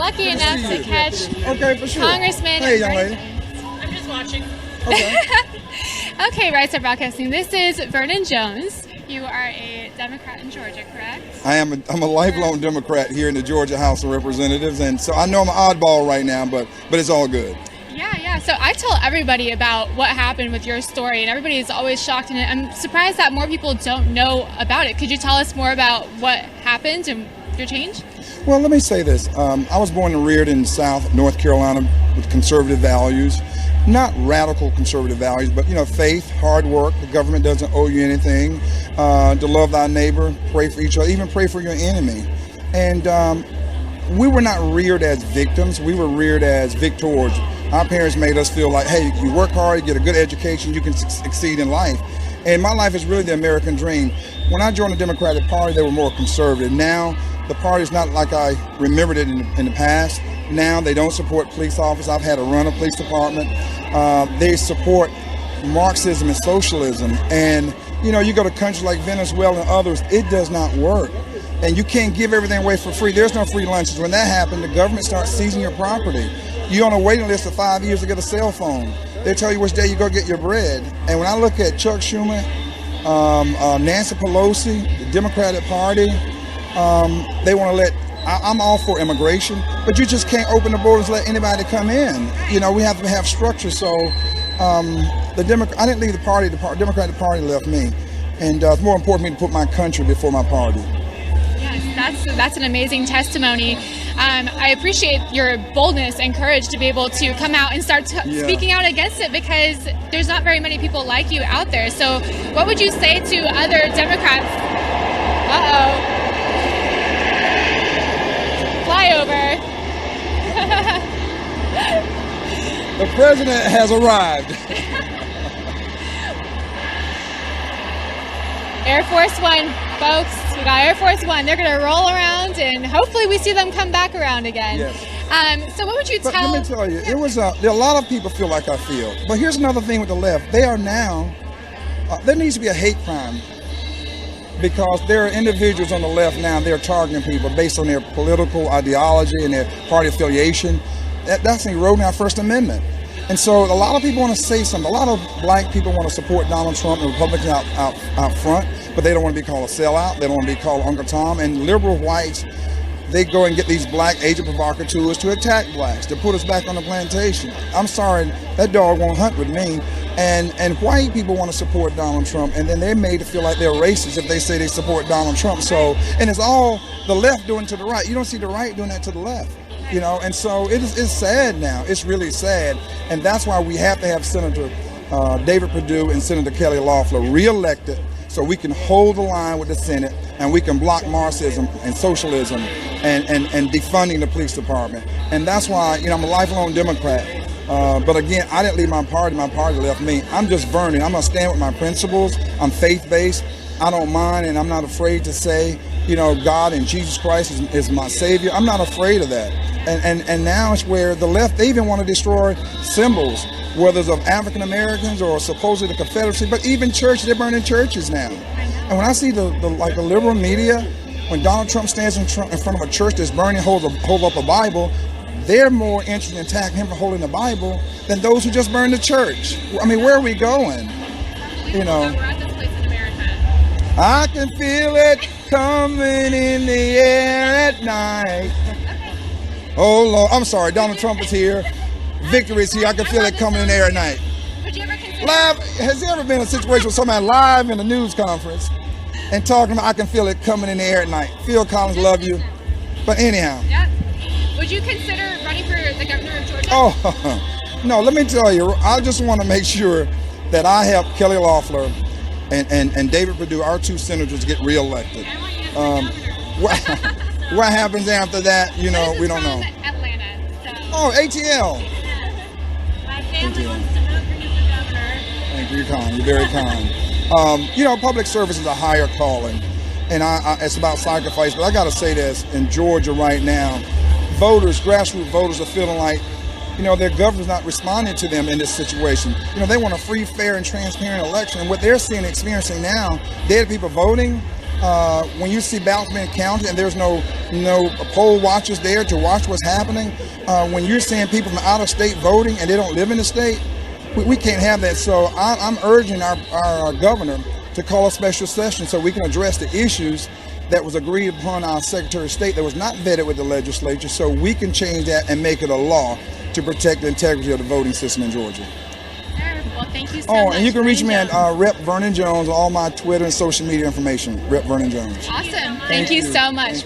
lucky enough to catch Congressman. Hey, young lady. I'm just watching. Okay. Okay, Right Side Broadcasting. This is Vernon Jones. You are a Democrat in Georgia, correct? I'm a lifelong Democrat here in the Georgia House of Representatives, and so I know I'm an oddball right now, but it's all good. Yeah. So I tell everybody about what happened with your story, and everybody is always shocked, and I'm surprised that more people don't know about it. Could you tell us more about what happened and your change? Well, let me say this. I was born and reared in South North Carolina with conservative values. Not radical conservative values, but, faith, hard work. The government doesn't owe you anything. To love thy neighbor, pray for each other, even pray for your enemy. And we were not reared as victims. We were reared as victors. Our parents made us feel like, hey, you work hard, you get a good education, you can succeed in life. And my life is really the American dream. When I joined the Democratic Party, they were more conservative. Now, the party is not like I remembered it in the past. Now, they don't support police officers. I've had to run a police department. They support Marxism and socialism. And, you go to countries like Venezuela and others, it does not work. And you can't give everything away for free. There's no free lunches. When that happened, the government starts seizing your property. You're on a waiting list of 5 years to get a cell phone. They tell you which day you go get your bread. And when I look at Chuck Schumer, Nancy Pelosi, the Democratic Party, they want to let, I'm all for immigration, but you just can't open the borders and let anybody come in. We have to have structure. So I didn't leave the party, the Democratic Party left me. And it's more important for me to put my country before my party. Yes, that's an amazing testimony. I appreciate your boldness and courage to be able to come out and start speaking out against it, because there's not very many people like you out there. So what would you say to other Democrats? Flyover. The president has arrived. Air Force One, folks. We got Air Force One. They're going to roll around, and hopefully we see them come back around again. Yes. So what would you tell? But let me tell you, there are a lot of people feel like I feel. But here's another thing with the left. They are now, there needs to be a hate crime, because there are individuals on the left now, they're targeting people based on their political ideology and their party affiliation. That's eroding our First Amendment. And so a lot of people want to say something. A lot of black people want to support Donald Trump and Republicans out front, but they don't want to be called a sellout. They don't want to be called Uncle Tom. And liberal whites, they go and get these black agent provocateurs to attack blacks, to put us back on the plantation. I'm sorry, that dog won't hunt with me. And white people want to support Donald Trump, and then they're made to feel like they're racist if they say they support Donald Trump. So, and it's all the left doing to the right. You don't see the right doing that to the left. And so it's sad now. It's really sad. And that's why we have to have Senator David Perdue and Senator Kelly Loeffler reelected, so we can hold the line with the Senate and we can block Marxism and socialism and defunding the police department. And that's why, I'm a lifelong Democrat. But again, I didn't leave my party left me. I'm just Vernon. I'm going to stand with my principles. I'm faith-based. I don't mind, and I'm not afraid to say, God and Jesus Christ is my Savior. I'm not afraid of that. And now it's where the left, they even want to destroy symbols, whether it's of African Americans or supposedly the Confederacy, but even churches, they're burning churches now. And when I see the liberal media, when Donald Trump stands in front of a church that's burning, hold up a Bible, they're more interested in attacking him for holding the Bible than those who just burn the church. I mean, where are we going? We're at this place in America. I can feel it coming in the air at night. Oh, Lord. I'm sorry. Donald Trump is here. Victory is here. I can feel it coming in the air at night. Would you ever consider Live. Has there ever been a situation with somebody live in a news conference and talking about, I can feel it coming in the air at night? Phil Collins, love you. But anyhow. Yeah. Would you consider running for the governor of Georgia? Oh, no, let me tell you, I just want to make sure that I help Kelly Loeffler and David Perdue, our two senators, get reelected. What happens after that, we don't know. Atlanta. So. Oh, ATL. My family wants to vote for you for governor. Thank you, you're kind. You're very kind. Public service is a higher calling, and it's about sacrifice. But I got to say this, in Georgia right now, grassroots voters are feeling like, their government's not responding to them in this situation. They want a free, fair, and transparent election. And what they're seeing and experiencing now, dead people voting, when you see ballots being counted and there's no poll watchers there to watch what's happening, when you're seeing people from out of state voting and they don't live in the state, we can't have that. So I'm urging our governor to call a special session so we can address the issues that was agreed upon our Secretary of State that was not vetted with the legislature, so we can change that and make it a law to protect the integrity of the voting system in Georgia. Well, thank you so much. Oh, and you can reach me at Vernon Rep. Vernon Jones, all my Twitter and social media information, Rep. Vernon Jones. Jones. Awesome. Thank you so much.